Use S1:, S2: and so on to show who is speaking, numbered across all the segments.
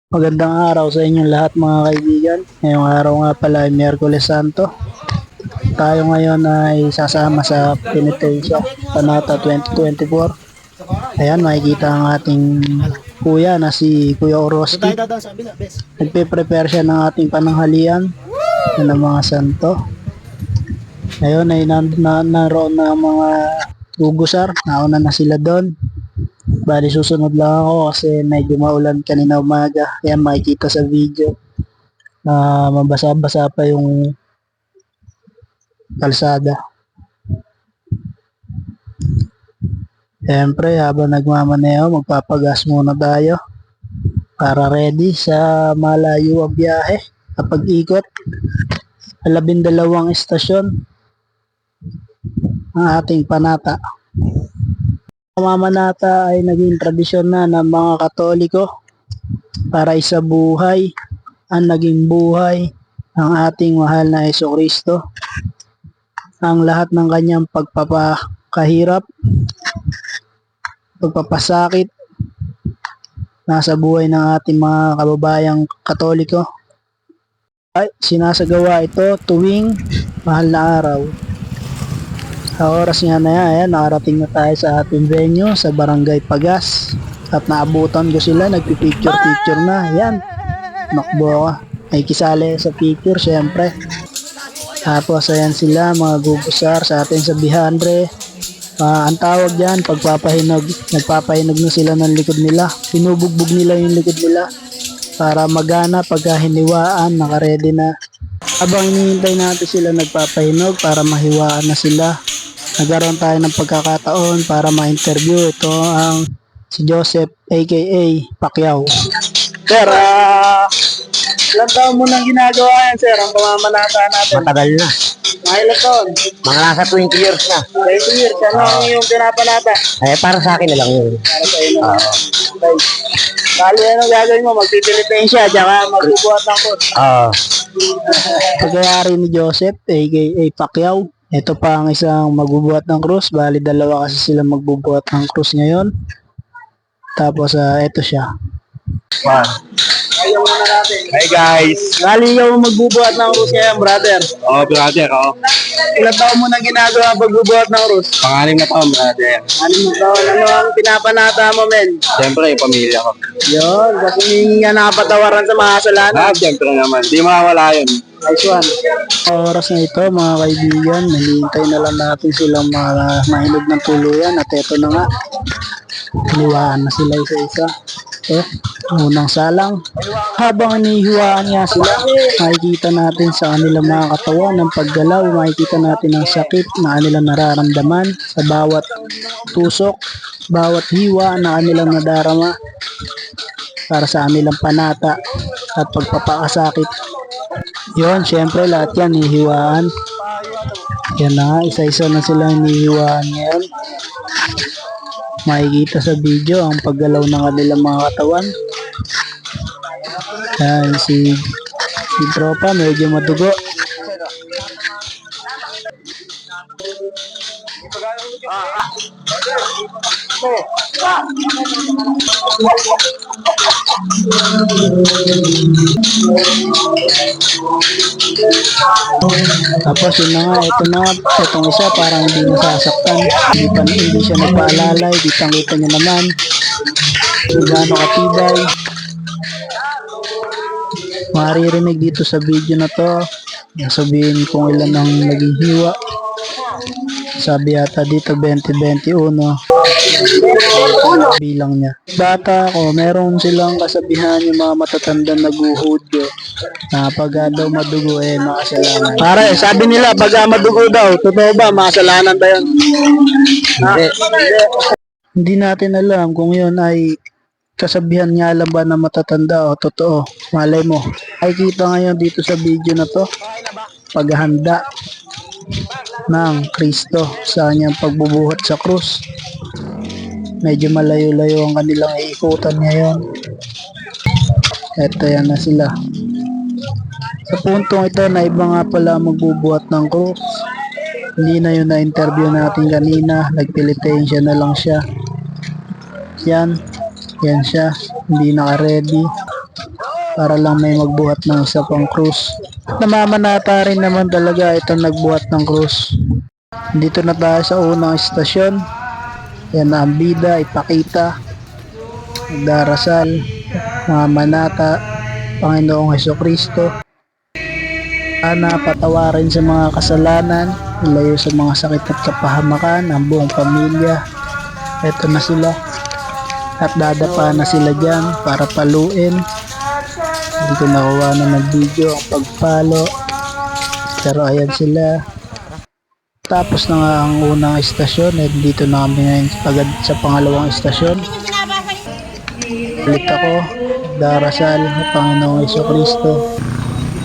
S1: Magandang araw sa inyong lahat mga kaibigan. Ngayong araw nga pala ay Miyerkules Santo. Tayo ngayon ay sasama sa Penitensya Panata 2024. Ayan, makikita ang ating kuya na si Kuya Oroski. Nagpe-prepare siya ng ating pananghalian ng mga santo. Ngayon ay naroon na ang mga gugusar. Nauna na sila doon. Bali susunod lang ako kasi medyo maulan kanina umaga. Ayan, makikita sa video na mabasa-basa pa yung kalsada. Siyempre, habang nagmamaneho, magpapagas muna tayo para ready sa malayo ang biyahe kapag ikot. 12 estasyon ang ating panata. Pamamanata ay naging tradisyon na ng mga Katoliko para isa buhay ang naging buhay ng ating mahal na Jesucristo. Ang lahat ng kanyang pagpapakahirap, pagpapasakit nasa buhay ng ating mga kababayang Katoliko ay sinasagawa ito tuwing mahal na araw. Sa oras nga na yan, ayan, nakarating na tayo sa ating venue sa Barangay Pagas at naabutan ko sila, nagpipicture na. Ayan, makbo ka, ay kisali sa picture syempre. Tapos ayan sila, mga gugusar sa atin sa Bihandre. Ang tawag dyan, pagpapahinog. Nagpapahinog na sila ng likod nila. Pinubugbog nila yung likod nila para magana pagka hiniwaan, nakaredy na. Habang hinihintay natin sila nagpapahinog para mahiwaan na sila, nagkaroon tayo ng pagkakataon para ma-interview. Ito ang si Joseph aka Pacquiao. Sir, ilang taon mo nang ginagawa yan, sir, ang pamamanata natin?
S2: Matagal na.
S1: Mga ilang taon?
S2: Mga nasa 20 years na.
S1: 20 years, ano ang iyong pinapanata?
S2: Para sa akin na lang yun.
S1: Para sa iyo na. Okay. Bali, anong gagawin mo? Magpipilipensya, tsaka magbubuhat ng kot. Pagkayari ni Joseph aka Pacquiao. Ito pa ang isang magbubuhat ng krus. Bali, dalawa kasi sila magbubuhat ng krus ngayon. Tapos, ito siya. Ayaw muna natin.
S2: Hi guys!
S1: Bali, ikaw ang magbubuhat ng krus ngayon, brother.
S2: Brother,
S1: Ilang taon mo na ginagawa ang pagbubuhat ng krus?
S2: Pangalim na taon, brother.
S1: Anong taon? Ano ang pinapanata mo, men?
S2: Siyempre, yung pamilya ko.
S1: Yun, kasi hindi nga nakapatawaran sa mga kasalanan.
S2: Siyempre naman. Di mawawala yun.
S1: Nice one. Oras na ito mga kaibigan, nahihintay na lang natin silang mahinog ng tuluyan at eto na nga, hiniwaan na sila isa-isa. Unang salang. Habang inihiwaan nga sila, makikita natin sa kanilang mga katawan ng paggalaw, makikita natin ang sakit na kanilang nararamdaman sa bawat tusok, bawat hiwa na kanilang nadarama para sa kanilang panata at pagpapakasakit. Yun, syempre lahat yan hihiwaan. Yan na, isa-isa na sila hinihiwaan ngayon. Makikita sa video ang paggalaw ng kanilang mga katawan. Yan, si tropa medyo madugo. Tapos yun na nga, ito na, itong isa parang hindi nasasaktan, hindi siya nagpaalalay, kitang-kita niya naman kung gaano katibay. Maririnig dito sa video na to, sabihin kung ilan ang naging hiwa. Sabi yata dito 2021 bilang niya. Bata ko, meron silang kasabihan yung mga matatanda naguhudyo na pag daw madugo makasalanan. Pare, sabi nila pag madugo daw, totoo ba makasalanan ba yun? Hindi natin alam kung yun ay kasabihan nga lang ba na matatanda o totoo. Malay mo. Ay kita ngayon dito sa video na to, paghahanda ng Kristo sa kanyang pagbubuhat sa krus. Medyo malayo-layo ang kanilang iikutan ngayon. Eto yan na sila. Sa puntong ito na iba nga pala magbubuhat ng krus. Hindi na yun na-interview natin kanina. Nagpilitensya na lang siya. Yan siya. Hindi naka-ready. para lang may magbuhat ng isa pang krus. Namamanata rin naman talaga itong nagbuhat ng krus. Dito na tayo sa unang istasyon. Yan na ang bida, ipakita, magdarasal, mamanata, Panginoong Hesukristo. Sana patawarin sa mga kasalanan, ilayo sa mga sakit at kapahamakan ang buong pamilya. Eto na sila. At dadapa na sila dyan para paluin. Hindi ko nakuha na mag-video ang pagpalo. Pero ayan sila. Tapos na nga ang unang istasyon. At dito na kami ngayon agad sa pangalawang istasyon. Ulit ako. Darasal ng Panginoong Hesukristo.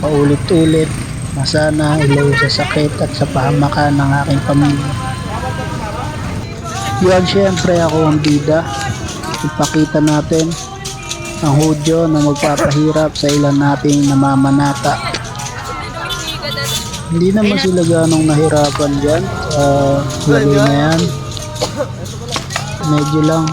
S1: Paulit-ulit na sana ilayo sa sakit at sa pahamakan ng aking pamilya. Yun, syempre ako ang bida. Ipakita natin ang Hudyo na magpapahirap sa ilan nating namamanata. Hindi naman sila ganong nahirapan dyan. Lalo na yan. Medyo lang.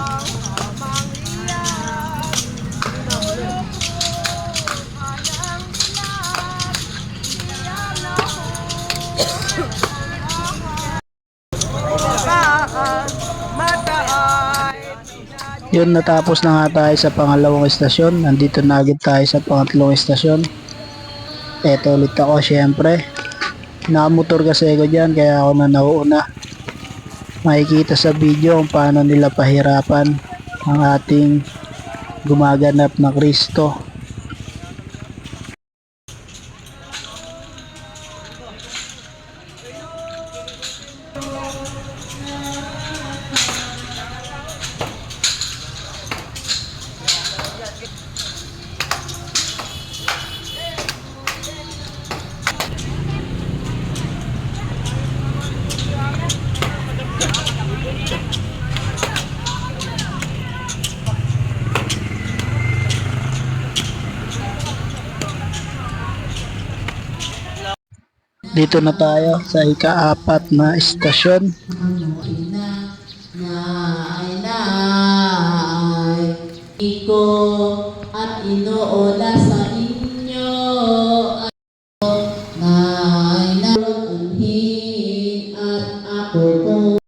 S1: Yun, natapos na nga tayo sa pangalawang istasyon. Nandito na agad tayo sa pangatlong istasyon. Eto ulit ako, syempre. Nakamotor kasi ako dyan, kaya ako na nauuna. Makikita sa video kung paano nila pahirapan ang ating gumaganap na Kristo. Dito na tayo sa ika-4 na istasyon.
S3: Iko at inoola sa inyo ay naunhin at ako po.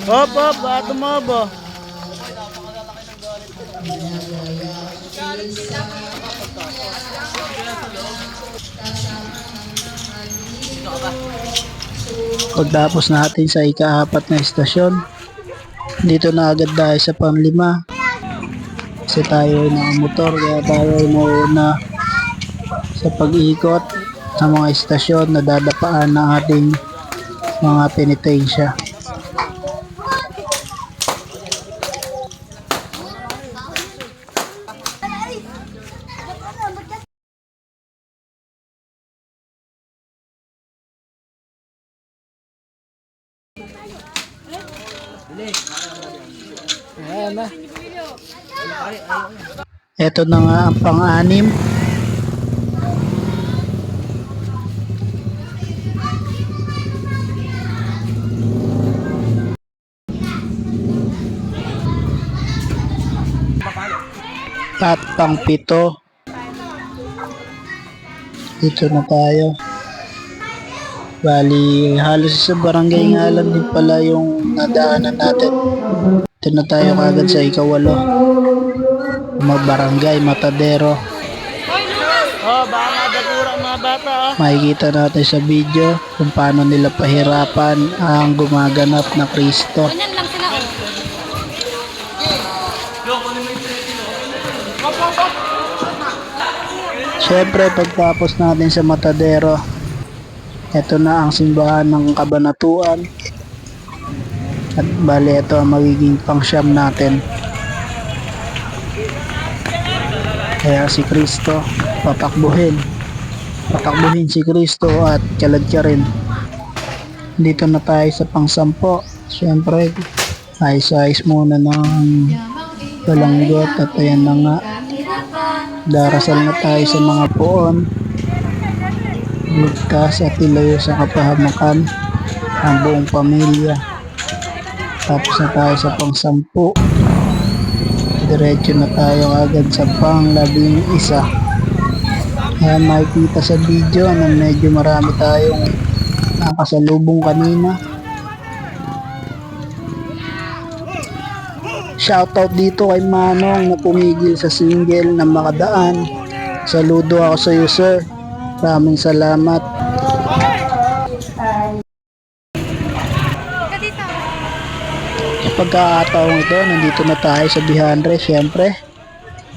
S1: Hop, hop, bato mo ba? Pagtapos natin sa ika-4 na istasyon, dito na agad tayo sa pang-5. Kasi tayo ay nakamotor, kaya tayo ay nauna sa pag-ikot sa mga istasyon na dadapaan ng ating mga penitensya. Ayan na. Ito na nga ang pang-6. At pang-7. Dito na tayo. Bali, halos sa barangay nga lang din pala yung nadaanan natin. Ito na tayo kagad sa ika-8. Barangay Matadero. Oh, baka madagurang mga bata. Makikita natin sa video kung paano nila pahirapan ang gumaganap na Kristo.
S4: Ganyan lang sila.
S1: Siyempre, pagtapos natin sa Matadero, ito na ang simbahan ng Kabanatuan. At bali, ito ang magiging pang-siyam natin. Kaya si Kristo, patakbuhin si Kristo at kalad ka rin. Dito na tayo sa pang-10. Siyempre, ayos-ayos muna ng balanggot at ayan na nga. Darasal na tayo sa mga poon. Ligtas at ilayo sa kapahamakan. ang buong pamilya. Tapos na tayo sa pang-10. Diretso na tayo agad sa pang-11. Ayan, makikita sa video na medyo marami tayong nakasalubong kanina. Shoutout dito kay Manong na pumigil sa single na Makadaan. Saludo ako sa iyo, sir. Maraming salamat. Sa pagkakataong ito, nandito na tayo sa Bihandre. Siyempre,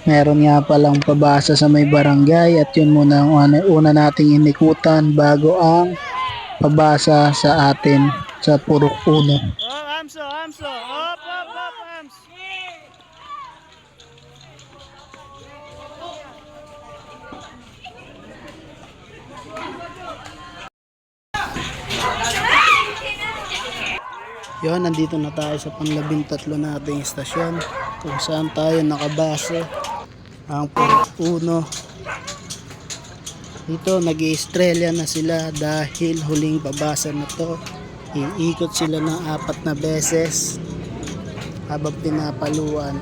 S1: meron nga palang pabasa sa may barangay at yun muna ang una nating inikutan bago ang pabasa sa atin sa Purok 1.
S4: Amso. Up, Ams.
S1: Yun, nandito na tayo sa pang-13 nating istasyon kung saan tayo nakabase ang Purok 1. Dito nag-i-estrella na sila dahil huling pabasa na to. Iikot sila ng 4 na beses habang pinapaluan.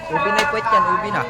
S5: Ubi na ipwet yan, ubi na.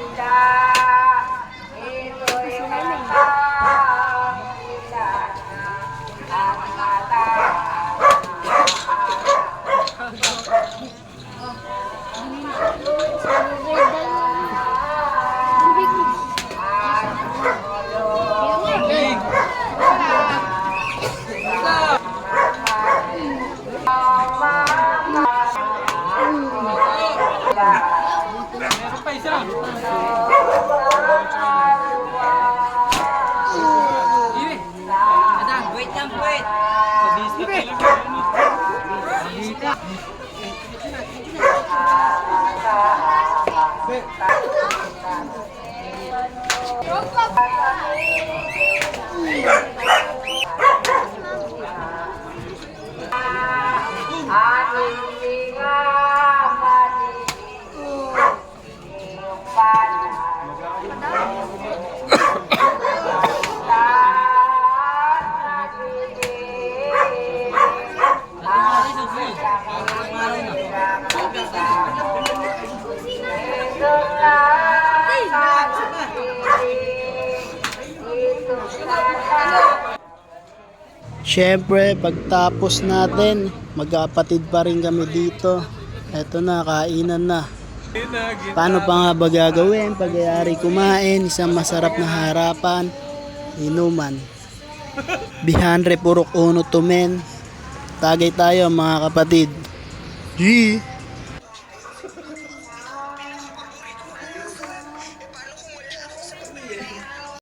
S5: Wait lang, wait.
S1: Siyempre, pagtapos natin, magkapatid pa rin kami dito. Eto na, kainan na. Paano pa nga ba gagawin? Pagyayari kumain, isang masarap na harapan, inuman. Bihandre Purok 1 to men. Tagay tayo mga kapatid. G!